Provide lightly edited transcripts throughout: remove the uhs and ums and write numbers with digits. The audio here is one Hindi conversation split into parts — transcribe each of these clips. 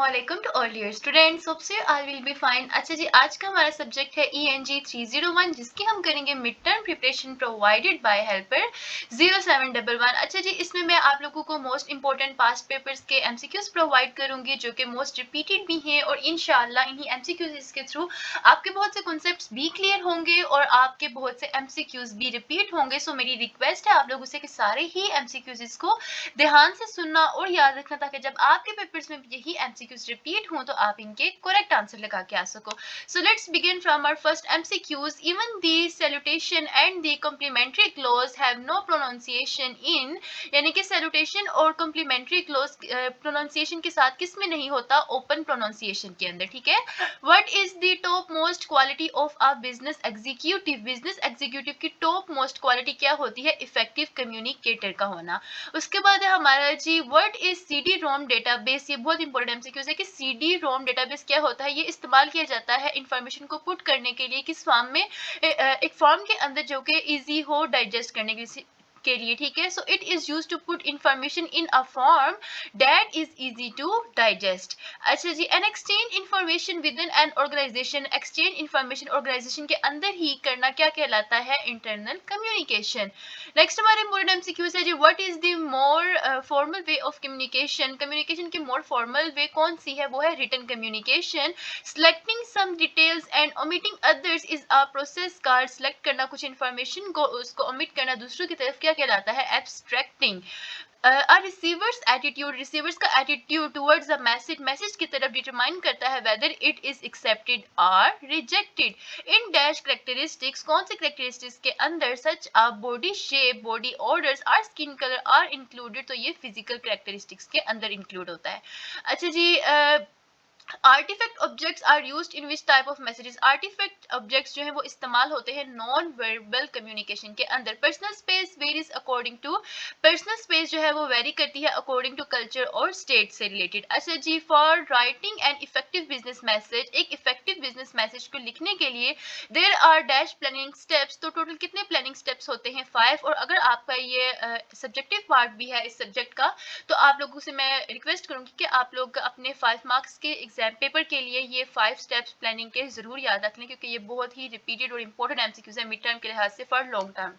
Assalamualaikum to all dear students. Hope so all will be fine. अच्छा जी, आज का हमारा सब्जेक्ट है ENG 301 जिसकी हम करेंगे mid term preparation provided by helper 0711। अच्छा जी, इसमें मैं आप लोगों को मोस्ट इंपॉर्टेंट पास्ट पेपर्स के MCQs प्रोवाइड करूंगी जो कि मोस्ट रिपीटेड भी हैं और इंशाल्लाह इन्हीं MCQs के थ्रू आपके बहुत से कॉन्सेप्ट्स भी क्लियर होंगे और आपके बहुत से MCQs भी रिपीट होंगे। सो मेरी रिक्वेस्ट है आप लोगों से कि सारे ही MCQs को ध्यान से सुनना और याद रखना ताकि जब आपके पेपर्स में यही MCQs रिपीट हों तो आप इनके करेक्ट आंसर लगा के आ सको। So let's begin from our first MCQs. Even the salutation and the complementary clause have no pronunciation in, यानी कि salutation और complementary clause pronunciation के साथ किस में नहीं होता, open pronunciation के अंदर, ठीक है। What is the top most quality of a business executive? business executive की top most quality क्या होती है, effective communicator का होना। उसके बाद है हमारा जी what is CD ROM database. ये बहुत इंपॉर्टेंट MCQ है कि CD रोम डेटाबेस क्या होता है। ये इस्तेमाल किया जाता है इंफॉर्मेशन को पुट करने के लिए किस फॉर्म में, एक फॉर्म के अंदर जो कि इजी हो डाइजेस्ट करने के लिए, ठीक है। So it is use to put information in a form that is easy to digest. अच्छा जी, and exchange information within an organisation. Exchange information organisation के अंदर ही करना क्या कहलाता है, इंटरनल कम्युनिकेशन। नेक्स्ट हमारे इंपॉर्टेंट MCQs है जी what is the more formal way of communication. Communication की मोर फॉर्मल वे कौन सी है, वो है written communication. Selecting some details and omitting others is a process called. Select करना कुछ इंफॉर्मेशन को, उसको ओमिट करना दूसरों की तरफ क्या कहलाता है, एब्स्ट्रैक्टिंग। Receivers attitude. रिसीवर्स का attitude towards the message, message की तरफ डिटरमाइन करता है वेदर इट इज एक्सेप्टेड और रिजेक्टेड। इन डैश करेक्टरिस्टिक्स, कौन से करेक्टरिस्टिक्स के अंदर such a body shape, body odours और स्किन कलर आर इंक्लूडेड, तो ये फिजिकल करेक्टरिस्टिक्स के अंदर इंक्लूड होता है। अच्छा जी, artifact objects are used in which type of messages. Artifact objects जो है वो इस्तेमाल होते हैं नॉन वर्बल कम्युनिकेशन के अंदर। Personal space varies according to, personal space जो है वो वेरी करती है अकॉर्डिंग टू कल्चर और स्टेट से रिलेटेड। अच्छा जी, for writing an effective business message, एक इफेक्टिव बिजनेस मैसेज को लिखने के लिए there are dash planning steps. तो टोटल कितने प्लानिंग स्टेप्स होते हैं, 5। और अगर आपका ये सब्जेक्टिव पार्ट भी है इस सब्जेक्ट का तो आप लोगों से मैं रिक्वेस्ट करूंगी कि आप लोग अपने 5 मार्क्स के एग्जाम पेपर के लिए ये 5 स्टेप्स प्लानिंग के जरूर याद रख लें क्योंकि ये बहुत ही रिपीटेड और इंपॉर्टेंट MCQs है मिड टर्म के लिहाज से फॉर लॉन्ग टर्म,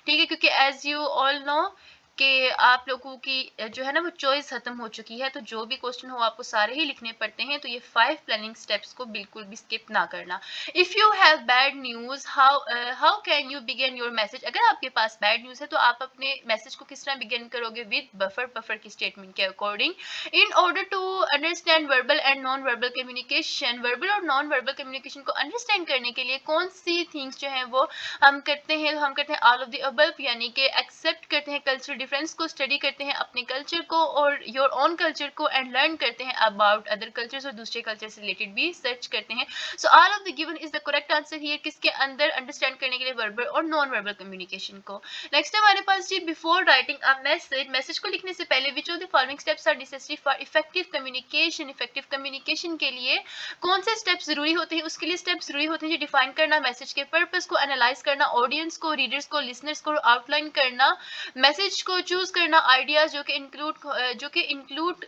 ठीक है। क्योंकि एज यू ऑल नो कि आप लोगों की जो है ना वो चॉइस खत्म हो चुकी है, तो जो भी क्वेश्चन हो आपको सारे ही लिखने पड़ते हैं, तो ये 5 प्लानिंग स्टेप्स को बिल्कुल भी स्किप ना करना। If you have bad news how can you begin your message. अगर आपके पास बैड न्यूज है तो आप अपने मैसेज को किस तरह बिगिन करोगे, विद बफर, बफर की स्टेटमेंट के according. In order to understand verbal and non verbal communication, verbal और नॉन वर्बल कम्युनिकेशन को अंडरस्टैंड करने के लिए कौन सी थिंग्स जो है वो हम करते हैं, ऑल ऑफ द अबव, यानी कि एक्सेप्ट करते हैं कल्चरल डिफरेंस को, स्टडी करते हैं अपने कल्चर को और योर ओन कल्चर को, एंड लर्न करते हैं अबाउट अदर कल्चर्स और दूसरे कल्चर से रिलेटेड भी सर्च करते हैं। So all of the given is the correct answer here, किसके अंदर, अंडरस्टैंड करने के लिए वर्बल और नॉन वर्बल कम्युनिकेशन को। नेक्स्ट हमारे पास जी before writing a message, message को लिखने से पहले which of the following steps are necessary for effective communication. Effective communication के लिए कौन से स्टेप्स जरूरी होते हैं, उसके लिए स्टेप्स जरूरी होते हैं जी डिफाइन करना, मैसेज के पर्पस को एनालाइज करना, ऑडियंस को, रीडर्स को, लिसनर्स को आउटलाइन करना, मैसेज को चूज करना, आइडियाज जो कि इंक्लूड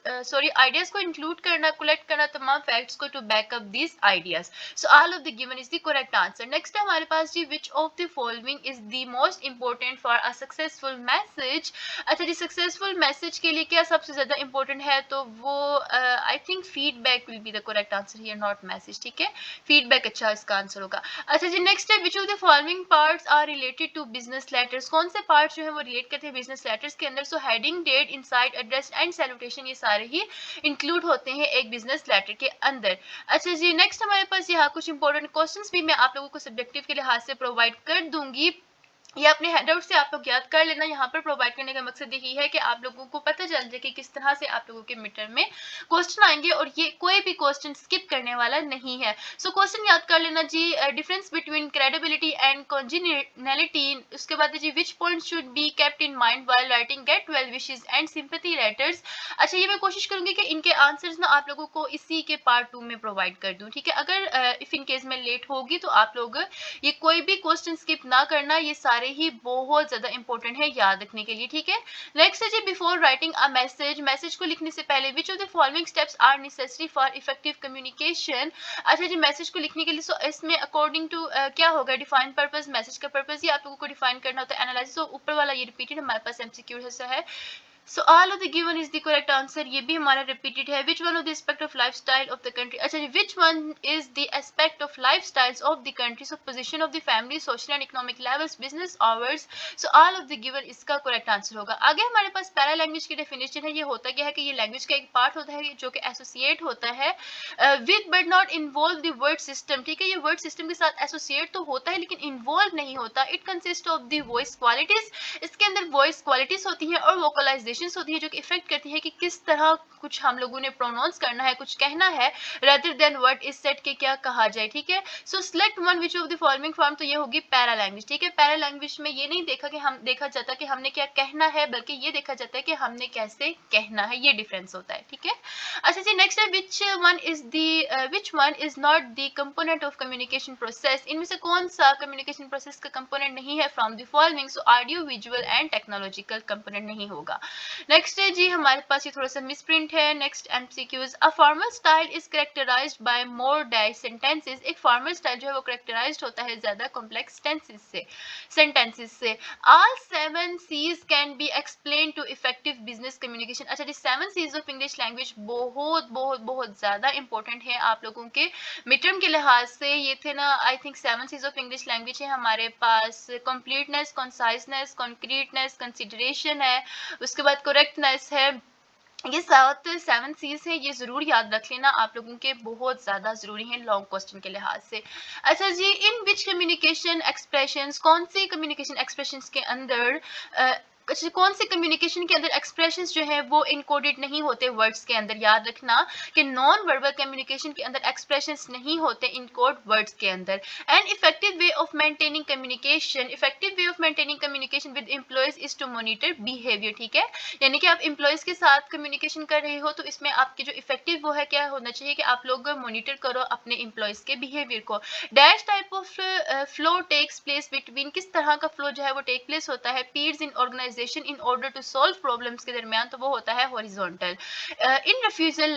आइडियाज को इंक्लूड करना, कलेक्ट करना तमाम फैक्ट्स को to back up this ideas. So all of the given is the correct answer. Next है हमारे पास जी which of the following is the most important for a successful message. अच्छा जी, सक्सेसफुल मैसेज के लिए क्या सबसे ज्यादा इंपॉर्टेंट है, तो वो I think feedback will be the correct answer here, not message, ठीक है। फीडबैक अच्छा इसका आंसर होगा। अच्छा जी, नेक्स्ट है which of the following parts are related to business letters. कौन से पार्ट्स जो है वो रिलेट करते हैं बिजनेस लेटर्स के अंदर। So heading, date, inside, address and salutation, ये सारे ही इंक्लूड होते हैं एक बिजनेस लेटर के अंदर। अच्छा जी, नेक्स्ट हमारे पास यहाँ कुछ इंपॉर्टेंट क्वेश्चंस भी मैं आप लोगों को सब्जेक्टिव के लिहाज से प्रोवाइड कर दूंगी, ये अपने हैंडआउट से आप लोग याद कर लेना। यहाँ पर प्रोवाइड करने का मकसद यही है कि आप लोगों को पता चल जाए कि किस तरह से आप लोगों के मिड टर्म में क्वेश्चन आएंगे और ये कोई भी क्वेश्चन स्किप करने वाला नहीं है। सो क्वेश्चन याद कर लेना जी, difference between credibility and congeniality. उसके बाद जी which point should be kept in mind while writing get well wishes and sympathy letters. अच्छा, ये मैं कोशिश करूंगी कि इनके आंसर्स ना आप लोगों को इसी के पार्ट 2 में प्रोवाइड कर दूं, ठीक है। अगर इफ इन केस में लेट होगी तो आप लोग ये कोई भी क्वेश्चन स्किप ना करना, ये सारे सारे ही बहुत ज्यादा इंपॉर्टेंट है याद रखने के लिए, ठीक है। नेक्स्ट है जी, before writing a message, message को लिखने से पहले which of the following steps are necessary for effective communication. अच्छा जी, मैसेज को लिखने के लिए सो इसमें अकॉर्डिंग टू क्या होगा, डिफाइन पर्पस, मैसेज का पर्पस, ये आप लोगों को डिफाइन करना होता है। एनालिसिस, तो ऊपर वाला ये रिपीटेड हमारे पास एमसीक्यू है। So all of the given is the correct answer, ये भी हमारा repeated है। Which one of the aspect of lifestyle of the country, अच्छा जी, which one is the aspect of lifestyles of the country, so position of the family, social and economic levels, business hours, so all of the given इसका correct answer होगा। आगे हमारे पास पैरा लैंग्वेज की definition है। ये होता क्या है कि ये लैंग्वेज का एक पार्ट होता है जो कि एसोसिएट होता है with but not involve the word system, ठीक है। ये word system के साथ एसोसिएट तो होता है लेकिन इन्वॉल्व नहीं होता। It consists of the voice qualities, इसके अंदर वॉइस क्वालिटीज होती हैं और वोकलाइजेशंस होती है जो कि इफेक्ट करती है कि किस तरह कुछ हम लोगों ने प्रोनाउंस करना है, कुछ कहना है, rather than what is said के क्या कहा जाए, ठीक है। सो select one which of the following form, तो ये होगी पैरा लैंग्वेज, ठीक है। पैरा लैंग्वेज में ये नहीं देखा जाता कि हमने क्या कहना है, बल्कि ये देखा जाता है कि हमने कैसे कहना है, ये डिफरेंस होता है, ठीक है। अच्छा जी, नेक्स्ट है which one is not the component of communication process, इनमें से कौन सा कम्युनिकेशन प्रोसेस का कंपोनेंट नहीं है from the following, so audio visual and technological component नहीं होगा। नेक्स्ट है जी, हमारे पास ये थोड़ा सा मिसप्रिंट है। Next MCQs, a formal style is characterized by more dash sentences, एक फॉर्मल स्टाइल जो है वो कैरेक्टराइज्ड होता है ज्यादा कॉम्प्लेक्स सेंटेंसेस से। All 7 C's can be explain to effective business communication, अच्छा जी, 7 C's ऑफ इंग्लिश लैंग्वेज बहुत बहुत बहुत ज्यादा इंपॉर्टेंट है आप लोगों के मिड टर्म के लिहाज से। ये थे ना, I think 7 C's of English language है हमारे पास। कंप्लीटनेस, कंसाइजनेस, कॉन्क्रीटनेस, कंसिडरेशन है, उसके बाद करेक्टनेस है। ये 7 C's हैं, ये जरूर याद रख लेना, आप लोगों के बहुत ज्यादा जरूरी हैं लॉन्ग क्वेश्चन के लिहाज से। अच्छा जी, इन विच कम्युनिकेशन एक्सप्रेशंस, कौन सी कम्युनिकेशन एक्सप्रेशंस के अंदर अच्छा, कौन से कम्युनिकेशन के अंदर एक्सप्रेशंस जो है वो इनकोडेड नहीं होते वर्ड्स के अंदर। याद रखना कि नॉन वर्बल कम्युनिकेशन के अंदर एक्सप्रेशंस नहीं होते इनकोड वर्ड्स के अंदर। And effective way of maintaining communication, effective way of maintaining communication with employees is to monitor behaviour, ठीक है। यानी कि आप एम्प्लॉयज के साथ कम्युनिकेशन कर रहे हो तो इसमें आपके जो इफेक्टिव वो है, क्या होना चाहिए कि आप लोग मॉनिटर करो अपने एम्प्लॉयज के बिहेवियर को। Dash type of flow takes place between, किस तरह का फ्लो जो है वो टेक प्लेस होता है peers in organisation in order to solve problems के दरमियान, तो वो होता है हॉरिजॉन्टल। इन रिफ्यूजल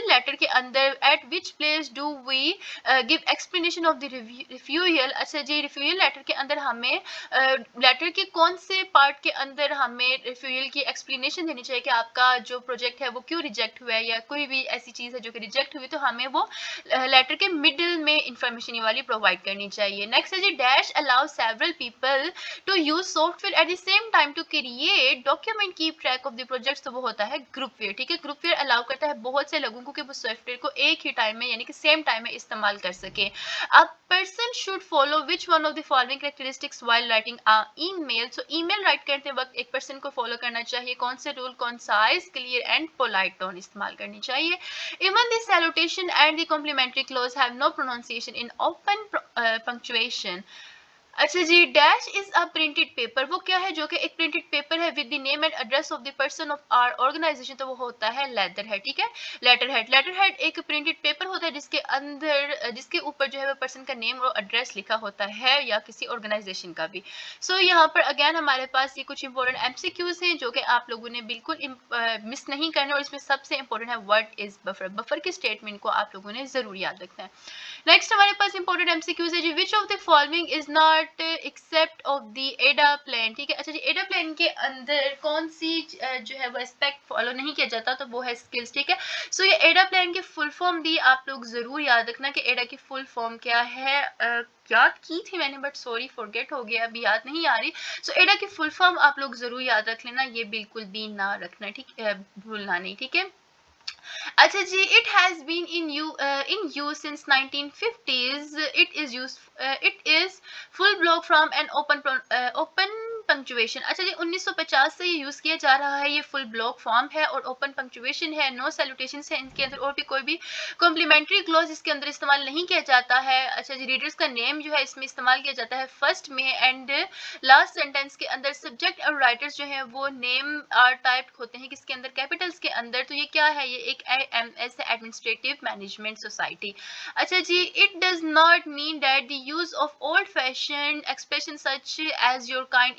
लेटर के अंदर at which place do we give explanation of the refusal, अच्छा जी, रिफ्यूजल लेटर के अंदर हमें लेटर के कौन से पार्ट के अंदर हमें रिफ्यूजल की एक्सप्लेनेशन देनी चाहिए कि आपका जो प्रोजेक्ट है वो क्यों रिजेक्ट हुआ है, या कोई भी ऐसी चीज है जो कि रिजेक्ट हुई, तो हमें वो लेटर के मिडिल में इंफॉर्मेशन वाली प्रोवाइड करनी चाहिए। नेक्स्ट है जी, dash allow several people to use software at the same time to create document keep track of the projects, तो वो होता है ग्रुपवेयर, ठीक है। ग्रुपवेयर अलाउ करता है बहुत से लोगों को कि वो सॉफ्टवेयर को एक ही टाइम में यानी कि सेम टाइम में इस्तेमाल कर सके। A person should follow which one of the following characteristics while writing a email, so email right करते वक्त एक पर्सन को फॉलो करना चाहिए कौन से rule, concise, clear and polite tone इस्तेमाल करनी चाहिए। Even the salutation and the complimentary close have no pronunciation in open punctuation. अच्छा जी, dash is a printed paper, वो क्या है जो कि एक प्रिंटेड पेपर है with the name and address of the person of or organisation, तो वो होता है लेटर हेड, ठीक है। लेटर हेड एक प्रिंटेड पेपर होता है जिसके अंदर जिसके ऊपर जो है वो पर्सन का नेम और एड्रेस लिखा होता है या किसी ऑर्गेनाइजेशन का भी। सो यहाँ पर अगेन हमारे पास ये कुछ इंपॉर्टेंट एमसीक्यूज हैं जो कि आप लोगों ने बिल्कुल मिस नहीं करना, और इसमें सबसे इंपॉर्टेंट है व्हाट इज बफर, बफर के स्टेटमेंट को आप लोगों ने जरूर याद रखना है। नेक्स्ट हमारे पास इंपॉर्टेंट एमसीक्यूज है जी, which of the following is not except of the AIDA plan, ठीक है। अच्छा जी, एडा प्लान के अंदर कौन सी जो है वो एस्पेक्ट फॉलो नहीं किया जाता, तो वो है स्किल्स, ठीक है। सो ये एडा प्लान की फुल फॉर्म भी आप लोग जरूर याद रखना कि एडा की फुल फॉर्म क्या है। याद की थी मैंने बट सॉरी फॉरगेट हो गया, अभी याद नहीं आ रही। सो एडा की फुल फॉर्म आप लोग जरूर याद रख लेना, ये बिल्कुल भी ना रखना, ठीक है, भूलना नहीं, ठीक है। अच्छा जी, it has been in use since 1950s. It is full block from an open punctuation, अच्छा जी 1950 से ये यूज किया जा रहा है, ये फुल ब्लॉक फॉर्म है और ओपन पंक्चुएशन है, नो सैल्यूटेशन है इनके अंदर, और भी कोई भी कॉम्प्लीमेंट्री क्लॉज इसके अंदर इस्तेमाल नहीं किया जाता है। अच्छा जी रीडर्स का नेम जो है इसमें इस्तेमाल किया जाता है फर्स्ट में, एंड लास्ट सेंटेंस के अंदर सब्जेक्ट और राइटर्स जो है वो नेम आर टाइप होते हैं किसके अंदर, कैपिटल्स के अंदर। तो ये क्या है, ये एक AMS है, एडमिनिस्ट्रेटिव मैनेजमेंट सोसाइटी। अच्छा जी, it does not mean that the use of old fashion expression such as your kind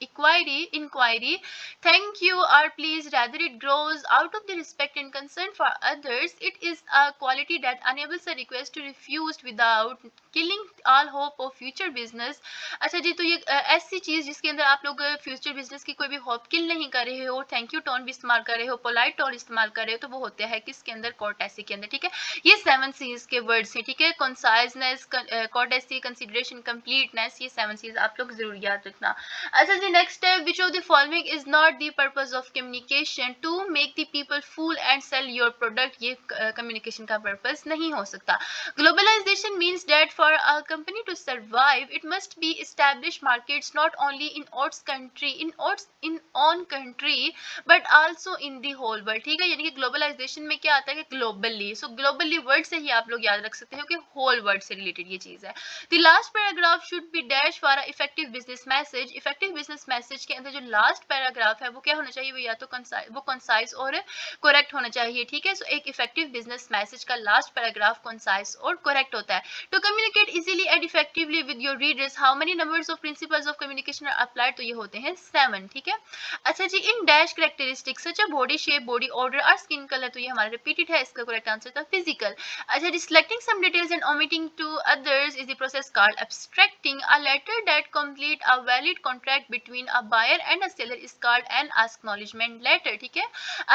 inquiry, thank you, or please, rather it grows out of the respect and concern for others. It is a quality that enables a request to refused without killing all hope of future business. अच्छा जी, तो ये ऐसी चीज जिसके अंदर आप लोग फ्यूचर बिजनेस की कोई भी होप किल नहीं कर रहे हो, थैंक यू टोन भी इस्तेमाल कर रहे हो, पोलाइट टोन इस्तेमाल कर रहे हो, तो वो होता है किसके अंदर, कोर्टेसी के अंदर। ठीक है, ये 7 C's के वर्ड्स हैं। ठीक है, कंसाइजनेस, कोर्टेसी, कंसिडरेशन, कंप्लीटनेस, ये 7 C's आप लोग जरूर याद रखना। अच्छा जी नेक्स्ट है, which of the following is not the purpose of communication, to make the people fool and sell your product, ये कम्युनिकेशन का पर्पस नहीं हो सकता। Globalisation means that for a company to survive it must be establish markets not only in its country in own country but also in the whole world. ठीक है, यानी कि ग्लोबलाइजेशन में क्या आता है कि ग्लोबली, सो ग्लोबली वर्ड से ही आप लोग याद रख सकते हो कि होल वर्ल्ड से रिलेटेड ये चीज है। The last paragraph should be dash for a effective business message. Effective business message के अंदर जो लास्ट पैराग्राफ है वो क्या होना चाहिए, वो या तो कंसाइज और करेक्ट होना चाहिए। ठीक है, सो एक इफेक्टिव बिजनेस मैसेज का लास्ट पैराग्राफ कंसाइज और करेक्ट होता है। To communicate easily and effectively with your readers, how many numbers of principles of communication are applied, तो ये होते हैं 7। ठीक है, अच्छा जी, in dash characteristics such a body shape, body odour और स्किन कलर, तो ये हमारा रिपीटेड है, इसका करेक्ट आंसर था फिजिकल। अच्छा जी, selecting some details and omitting to others is the process called abstracting. A letter that complete a valid contract between a buyer and a seller is called an acknowledgement letter. ठीक है,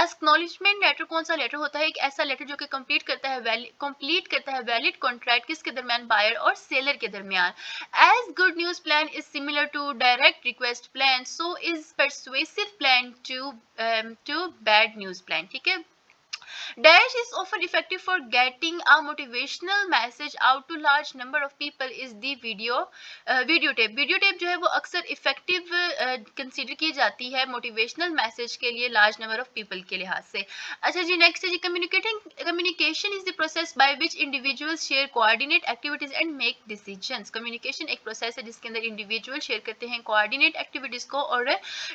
acknowledgement letter कौन सा लेटर होता है, एक ऐसा लेटर जो कि कंप्लीट करता है वैलिड कॉन्ट्रैक्ट किसके दरमियान, बायर और सेलर के दरमियान। As good news plan is similar to direct request plan, so is persuasive plan to bad news plan. ठीक है, Dash is often effective for getting a motivational message out to large number of people is the video tape. Video tape जो है वो अक्सर इफेक्टिव कंसीडर की जाती है मोटिवेशनल मैसेज के लिए लार्ज नंबर ऑफ पीपल के लिहाज से। अच्छा जी नेक्स्ट है जी, communication is the process by which individuals share coordinate activities and make decisions. Communication एक प्रोसेस है जिसके अंदर इंडिविजुअल शेयर करते हैं कोऑर्डिनेट एक्टिविटीज को और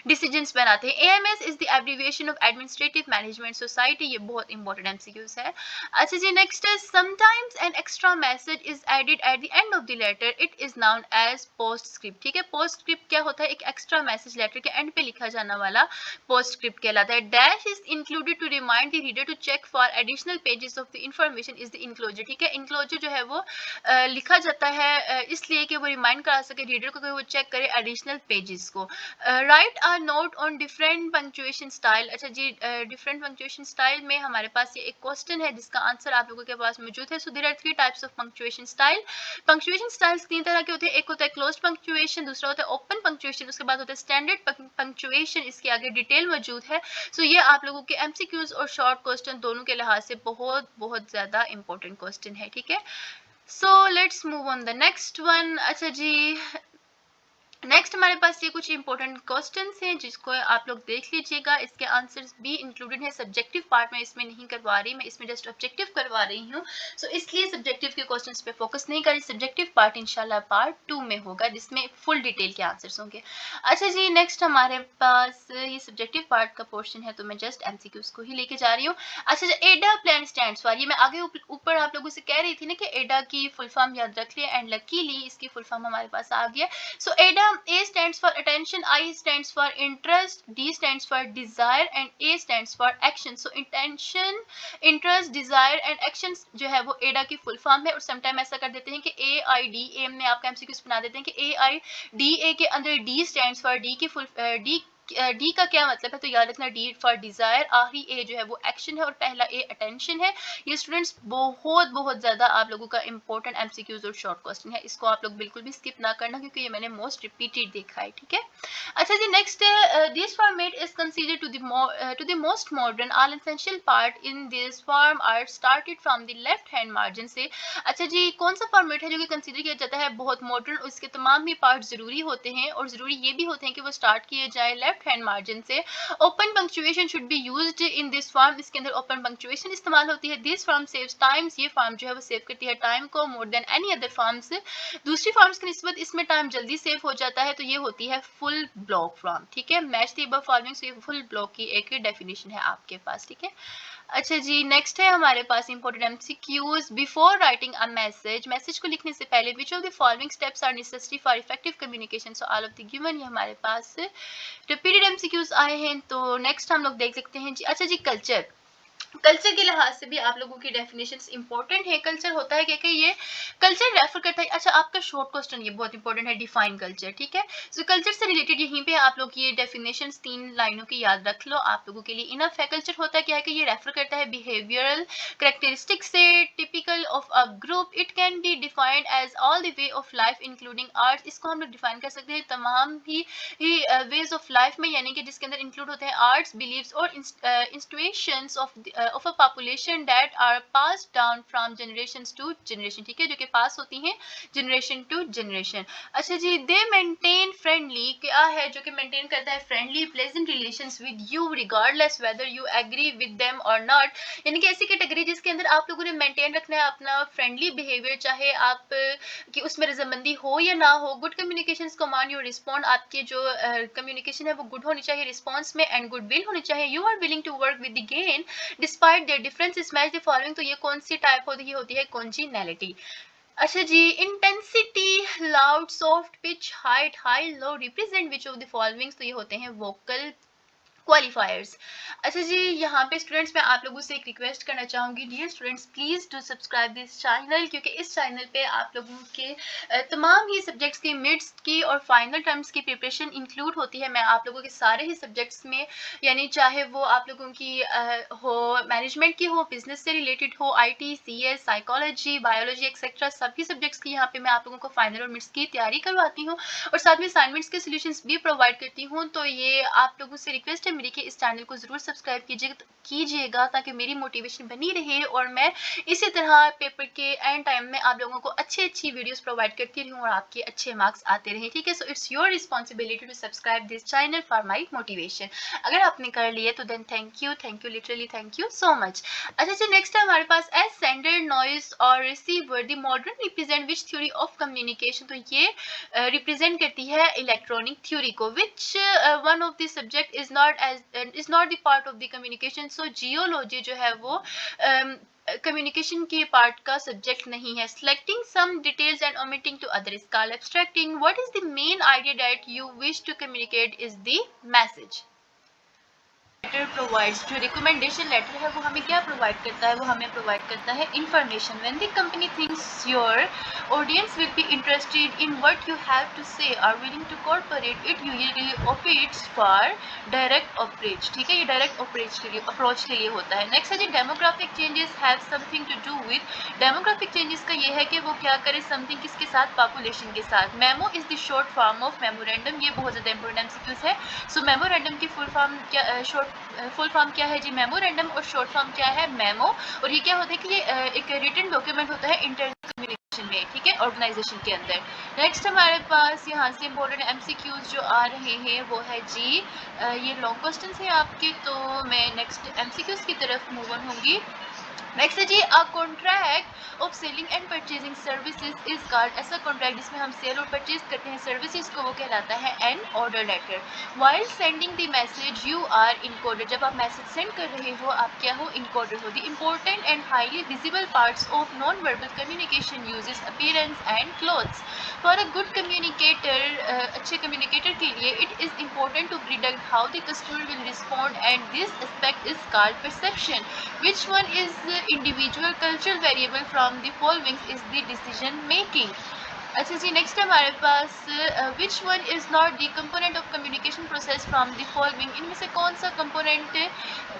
डिसीजंस बनाते हैं। AMS is the abbreviation of administrative management society, ये बहुत इंपॉर्टेंट MCQs है। अच्छा जी नेक्स्ट है, sometimes an extra message is added at the end of the letter, it is known as postscript. ठीक है, पोस्टस्क्रिप्ट क्या होता है, एक एक्स्ट्रा मैसेज लेटर के एंड पे लिखा जाने वाला पोस्टस्क्रिप्ट कहलाता है। Dash is included to remind the reader to check for additional pages of the information is the enclosure. ठीक है, इंक्लोजर जो है वो लिखा जाता है इसलिए कि वो रिमाइंड करा सके रीडर को कि वो चेक करे एडिशनल पेजेस को। Right a note on different punctuation style. अच्छा जी, डिफरेंट पंक्चुएशन स्टाइल में हमारे पास ये एक क्वेश्चन है जिसका आंसर आप लोगों के पास मौजूद है। So there are 3 types of punctuation style. Punctuation styles 3 तरह के होते हैं, एक होता है क्लोज्ड पंक्चुएशन, दूसरा होता है ओपन पंक्चुएशन, उसके बाद होता है स्टैंडर्ड पंक्चुएशन, इसके आगे डिटेल मौजूद है। सो ये आप लोगों के MCQs और शॉर्ट क्वेश्चन दोनों के लिहाज से बहुत बहुत ज्यादा इंपॉर्टेंट क्वेश्चन है। ठीक है, so let's move on the next one. अच्छा जी नेक्स्ट हमारे पास ये कुछ इंपॉर्टेंट क्वेश्चंस हैं जिसको आप लोग देख लीजिएगा, इसके आंसर्स भी इंक्लूडेड है। सब्जेक्टिव पार्ट में इसमें नहीं करवा रही, मैं इसमें जस्ट ऑब्जेक्टिव करवा रही हूँ, सो इसलिए सब्जेक्टिव के क्वेश्चंस पे फोकस नहीं करें। सब्जेक्टिव पार्ट इंशाल्लाह पार्ट 2 में होगा जिसमें फुल डिटेल के आंसर्स होंगे। अच्छा जी नेक्स्ट हमारे पास ये सब्जेक्टिव पार्ट का पोर्शन है, तो मैं जस्ट MCQs को ही लेके जा रही हूँ। अच्छा जी, एडा प्लान स्टैंड्स फॉर, ये मैं आगे ऊपर आप लोगों से कह रही थी ना कि एडा की फुल फॉर्म याद रख लिया, एंड लकीली इसकी फुल फॉर्म हमारे पास आ गया। सो एडा, A stands for attention, I stands for interest, D stands for desire and A stands for action. So intention, interest, desire and actions जो है वो एडा की फुल फॉर्म है। और समटाइम ऐसा कर देते हैं कि AIDA में आपका MCQs बना देते हैं कि AIDA के अंदर D stands for D की फुल D डी का क्या मतलब है, तो याद रखना डी फॉर डिजायर, आखिरी ए जो है वो एक्शन है और पहला ए अटेंशन है। ये स्टूडेंट्स बहुत बहुत ज्यादा आप लोगों का इंपॉर्टेंट एमसीक्यूज और शॉर्ट क्वेश्चन है, इसको आप लोग बिल्कुल भी स्किप ना करना क्योंकि ये मैंने मोस्ट रिपीटेड देखा है, ठीक है। अच्छा जी, नेक्स्ट है this format is considered to the most modern, all essential part in this form are started from the left hand margin से। अच्छा जी, कौन सा फॉर्मेट है जो कि कंसीडर किया जाता है बहुत मॉडर्न, उसके तमाम ही पार्ट जरूरी होते हैं और जरूरी ये भी होते हैं कि वो स्टार्ट किए जाए लेफ्ट हैंड मार्जिन से। Open punctuation should be used in this form, इसके अंदर ओपन पंक्चुएशन इस्तेमाल होती है। दिस फॉर्म सेव्स टाइम्स, ये फॉर्म जो है वो सेव करती है टाइम को more than any other forms, दूसरी फॉर्म्स की निस्बत इसमें टाइम जल्दी सेव हो जाता है, तो ये होती है फुल ब्लॉक फॉर्म, ठीक है। मैच द अबव फॉलोइंग, ये फुल ब्लॉक की एक डेफिनेशन है आपके पास, ठीक है। अच्छा जी, नेक्स्ट है हमारे पास important MCQs. Before writing a message, message को लिखने से पहले which of the following steps are necessary for effective communication, so all of the given, ये हमारे पास रिपीटेड एमसीक्यूज आए हैं। तो नेक्स्ट हम लोग देख सकते हैं जी। अच्छा जी, कल्चर, कल्चर के लिहाज से भी आप लोगों की डेफिनेशंस इंपॉर्टेंट है। कल्चर होता है कि ये कल्चर रेफर करता है, अच्छा आपका शॉर्ट क्वेश्चन ये बहुत इंपॉर्टेंट है, डिफाइन कल्चर, ठीक है। सो कल्चर से रिलेटेड यहीं पे आप लोग ये डेफिनेशंस 3 लाइनों की याद रख लो, आप लोगों के लिए इनफ है। कल्चर होता है क्या है कि ये रेफर करता है बिहेवियरल करेक्टरिस्टिक से typical of a group, it can be defined as all the way of life including arts, इसको हम लोग डिफाइन कर सकते हैं तमाम ही वेज ऑफ लाइफ में, यानी कि जिसके अंदर इंक्लूड होते हैं आर्ट्स, बिलीव्स और institutions of a population that are pass down from generation to generation, ठीक है, जो कि पास होती हैं जनरेशन टू जनरेशन। अच्छा जी, दे मेंटेन फ्रेंडली, क्या है जो कि मेंटेन करता है friendly pleasant relations with you regardless whether you agree with them और नॉट, यानी कि ऐसी कैटेगरी जिसके अंदर आप लोगों ने मेंटेन रखना है अपना फ्रेंडली बिहेवियर, चाहे आप कि उसमें रजामंदी हो या ना हो। Good communication command you respond, आपकी जो कम्युनिकेशन है वो गुड होनी चाहिए रिस्पॉन्स में, एंड गुड विल होनी चाहिए। You are willing to work with the gain despite their differences, match the following, तो ये कौन सी टाइप होती है कॉन्जिनैलिटी। अच्छा जी, intensity, loud, soft, pitch, height, high, low, represent which of the following, तो ये होते हैं वोकल क्वालिफायर्स। अच्छा जी, यहाँ पे स्टूडेंट्स मैं आप लोगों से एक रिक्वेस्ट करना चाहूँगी, dear students please do subscribe this channel, क्योंकि इस चैनल पे आप लोगों के तमाम ही सब्जेक्ट्स की मिड्स की और फाइनल टर्म्स की प्रिपरेशन इंक्लूड होती है। मैं आप लोगों के सारे ही सब्जेक्ट्स में, यानी चाहे वो आप लोगों की हो मैनेजमेंट की हो, बिजनेस से रिलेटेड हो, IT, CS, psychology, biology etcetera, सभी सब्जेक्ट्स की यहाँ पे मैं आप लोगों को फाइनल और मिड्स की तैयारी करवाती हूँ और साथ में असाइनमेंट्स के सोल्यूशंस भी प्रोवाइड करती हूँ। तो ये आप लोगों से रिक्वेस्ट है मेरी कि इस चैनल को ज़रूर सब्सक्राइब कीजिएगा ताकि मेरी मोटिवेशन बनी रहे और मैं इसी तरह पेपर के एंड टाइम में आप लोगों को अच्छी वीडियोस प्रोवाइड करती रहूँ और आपके अच्छे मार्क्स आते रहे, ठीक है। So it's your responsibility to subscribe this channel for my motivation. अगर आपने कर लिए तो then thank you, literally thank you so much. अच्छा जी, नेक्स्ट है हमारे पास एज सेंडर, नॉइज और receiver the modern represent which theory of communication, तो ये रिप्रेजेंट करती है इलेक्ट्रॉनिक थ्योरी को, which one of the subject is not the part of the communication, so geology जो है वो कम्युनिकेशन के पार्ट का सब्जेक्ट नहीं है। Selecting some details and omitting to other is called abstracting. What is the main idea that you wish to communicate is the message. Letter provides, जो रिकमेंडेशन लेटर है वो हमें क्या प्रोवाइड करता है, वो हमें प्रोवाइड करता है information. When the company thinks your audience will be interested in what you have to say or willing to corporate it, usually opts for direct approach, ठीक है, ये डायरेक्ट अप्रोच के लिए होता है। नेक्स्ट है जी, demographic changes have something to do with, demographic changes का ये है कि वो क्या करे समथिंग किसके साथ, पॉपुलेशन के साथ। Memo is the short form of memorandum, ये बहुत ज़्यादा इंपॉर्टेंट एमसीक्यूज है। सो मेमोरेंडम की फुल फॉर्म क्या है जी, मेमोरेंडम, और शॉर्ट फॉर्म क्या है, मेमो। और ये क्या होता है कि ये एक रिटन डॉक्यूमेंट होता है इंटरनल कम्युनिकेशन में, ठीक है, ऑर्गेनाइजेशन के अंदर। नेक्स्ट हमारे पास यहाँ से इंपॉर्टेंट एमसीक्यूज जो आ रहे हैं वो है जी, ये लॉन्ग क्वेश्चन है आपके, तो मैं नेक्स्ट एमसीक्यूज की तरफ मूव ऑन होंगी। नेक्स्ट है जी, a contract of selling and purchasing services is called, ऐसा कॉन्ट्रैक्ट जिसमें हम सेल और परचेज करते हैं सर्विसेज को, वो कहलाता है an order letter. While sending the message you are encoded, जब आप मैसेज सेंड कर रहे हो आप क्या हो, इनकोडेड हो। The important and highly visible parts of non verbal communication uses appearance and clothes. For a good communicator, अच्छे कम्युनिकेटर के लिए it is important to predict how the customer will respond and this aspect is called perception. Which one is the individual cultural variable from the following is the decision making? अच्छा जी, नेक्स्ट हमारे पास which one is not the component of communication process from the following, इनमें से कौन सा कंपोनेंट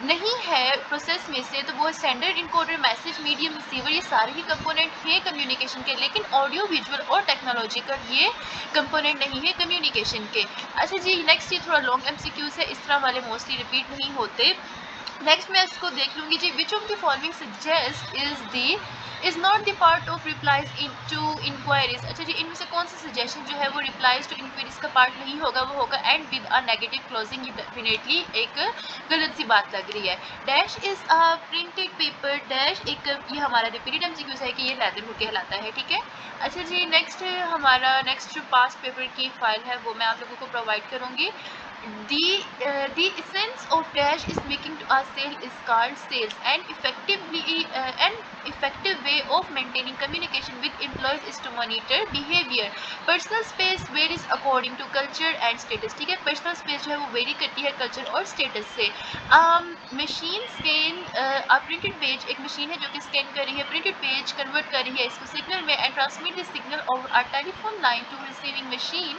नहीं है प्रोसेस में से, तो वो standard encoder, message medium, receiver, ये सारे ही कंपोनेंट हैं कम्युनिकेशन के, लेकिन ऑडियो विजुअल और टेक्नोलॉजिकल ये कंपोनेंट नहीं है कम्युनिकेशन के। अच्छा जी, नेक्स्ट ये थोड़ा लॉन्ग एमसीक्यूज है, इस तरह वाले मोस्टली रिपीट नहीं होते। नेक्स्ट मैं इसको देख लूँगी जी, which of the following suggest is not the part of replies in to enquiries. अच्छा जी, इनमें से कौन सा सजेशन जो है वो रिप्लाइज टू इंक्वायरीज का पार्ट नहीं होगा, वो होगा end with a negative closing. ये डेफिनेटली एक गलत सी बात लग रही है। Dash is a printed paper, dash एक ये हमारा रिपीटेड एमसीक्यूज है कि ये लेदर हुड कहलाता है, ठीक है। अच्छा जी, नेक्स्ट हमारा नेक्स्ट जो पास्ट पेपर की फाइल है वो मैं आप लोगों को प्रोवाइड करूँगी। The essence of dash is making to a sale is called sales, and an effective way of maintaining communication with employees is to monitor behavior. Personal space varies according to culture and status, ठीक है। पर्सनल स्पेस जो है वो वेरी करती है कल्चर और स्टेटस से। मशीन स्कैन प्रिंटेड पेज, एक मशीन है जो कि स्कैन कर रही है प्रिंटेड पेज, कन्वर्ट कर रही है इसको सिग्नल में and transmit the signal over a telephone line to receiving machine.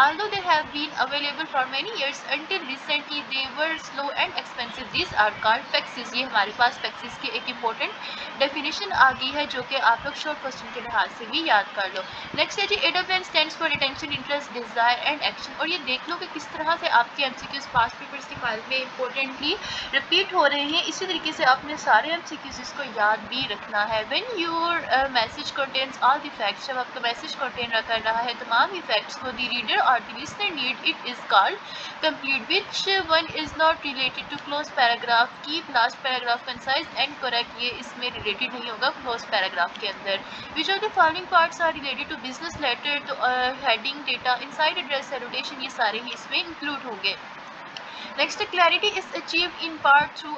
Although they have been available for many years, until recently they were slow and expensive. These are called faxes. ये हमारे पास faxes की एक important definition आ गई है जो कि आप लोग short question के लिहाज से भी याद कर लो। Next है जी, AWN stands for attention, interest, desire and action। और ये देख लो कि किस तरह से आपके MCQs past papers की फाइल में importantly repeat हो रहे हैं। इसी तरीके से आपने सारे MCQs को याद भी रखना है। When your message contains all the facts, जब आपका मैसेज contain कर रहा है तमाम ही facts को, the reader or the listener need, it is called complete. Which one is not related to close paragraph? Keep last paragraph concise and correct, ये इसमें related नहीं होगा close paragraph के अंदर। Which of the following parts are related to business letter, तो heading, data, inside address, salutation, ये सारे ही इसमें include होंगे। Next, clarity is achieved in part through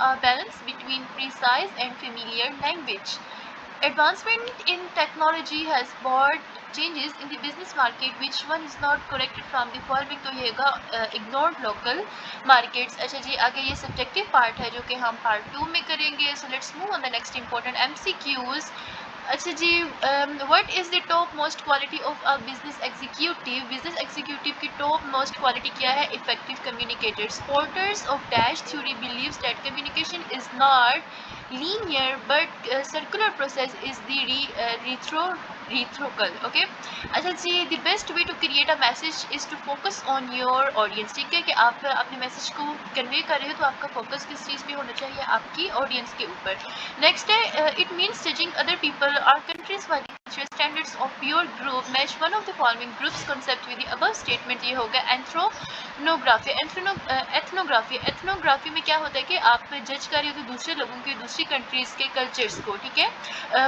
a balance between precise and familiar language. Advancement in technology has brought changes in the business market. Which one is not corrected from the following? तो ये होगा ignored local markets। अच्छा जी, आगे ये subjective part है जो कि हम part 2 में करेंगे। So let's move on the next important MCQs। अच्छा जी, what is the top most quality of a business executive? Business executive की टॉप मोस्ट क्वालिटी क्या है? Effective communicator. Supporters of dash theory believes that communication is not linear but circular process is the reciprocal, okay। अच्छा जी, the best way to create a message is to focus on your audience, ठीक है, कि आप अपने मैसेज को कन्वे कर रहे हो तो आपका फोकस किस चीज़ पे होना चाहिए? आपकी ऑडियंस के ऊपर। नेक्स्ट है, it means judging other people और कंट्रीज वाली standards of your group, match one of the following groups concept with the above statement. ये होगा एंथ्रोनोग्राफी। एथनोग्राफी, एथनोग्राफी में क्या होता है कि आप जज कर रहे हो कि दूसरे लोगों के दूसरी कंट्रीज के कल्चर्स को, ठीक है।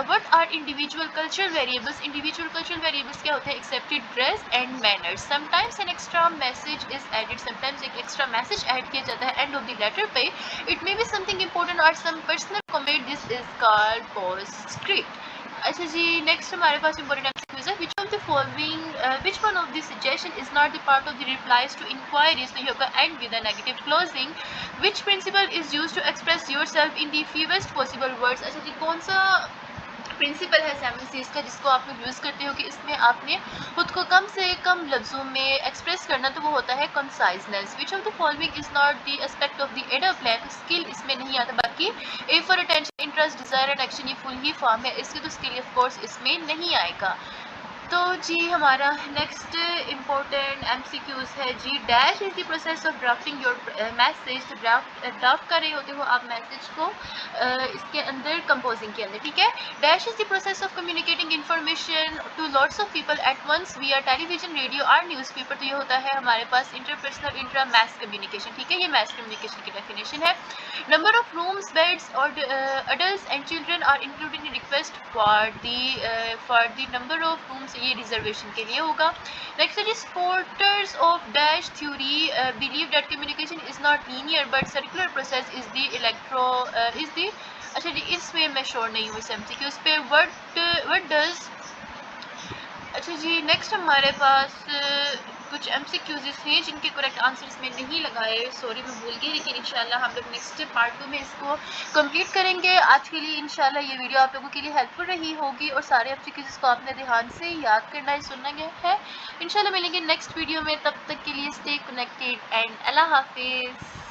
What are individual cultural variables? Individual cultural variables क्या होते हैं? Accepted dress and manners. Sometimes an extra message is added, sometimes एक एक्स्ट्रा मैसेज ऐड किया जाता है एंड ऑफ द लेटर पे। It may be something important और some personal comment, this is called postscript. अच्छा जी, नेक्स्ट हमारे पास इंपॉर्टेंट एमसीक्यूज है। Which one of the suggestion is not the part of the replies to enquiries? तो ये होगा end with a negative closing. Which principle is use to express yourself in the fewest possible words? अच्छा जी, कौन सा प्रिंसिपल है 7 C's का जिसको आप लोग यूज़ करते हो कि इसमें आपने खुद को कम से कम लफ्ज़ों में एक्सप्रेस करना, तो वो होता है conciseness. Which of the following is not the aspect of the adder plan? Skill इसमें नहीं आता, बाकी A for attention, interest, desire and action ये फुल ही फॉर्म है इसके, तो स्किल ऑफ कोर्स इसमें नहीं आएगा। तो जी हमारा नेक्स्ट इम्पोर्टेंट एमसीक्यूज है जी, dash is the process of drafting your message. Draft कर रहे होते हो आप मैसेज को इसके अंदर कंपोजिंग के अंदर, ठीक है। Dash is the process of communicating information to lots of people at once via television, radio और न्यूज़पेपर। तो ये होता है हमारे पास इंटरपर्सनल इंट्रा मैस कम्युनिकेशन, ठीक है, ये मैस कम्युनिकेशन की डेफिनेशन है। नंबर ऑफ रूम्स, बेड्स और adults and children are included in request for the number of rooms, ये रिजर्वेशन के लिए होगा। नेक्स्ट है supporters of dash theory believe that communication is not linear but circular process is the अच्छा जी, इसमें मैं श्योर नहीं हूँ इस एमसीक्यूज पे। व्हाट डज अच्छा जी, नेक्स्ट हमारे पास कुछ MCQs हैं जिनके करेक्ट आंसर्स में नहीं लगाए, सॉरी मैं भूल गई, लेकिन इंशाल्लाह हम लोग नेक्स्ट पार्ट 2 में इसको कंप्लीट करेंगे। आज के लिए इंशाल्लाह ये वीडियो आप लोगों के लिए हेल्पफुल रही होगी और सारे MCQs को आपने ध्यान से याद करना है, सुनना है। इंशाल्लाह मिलेंगे नेक्स्ट वीडियो में, तब तक के लिए स्टे कनेक्टेड एंड अल्लाह हाफिज़।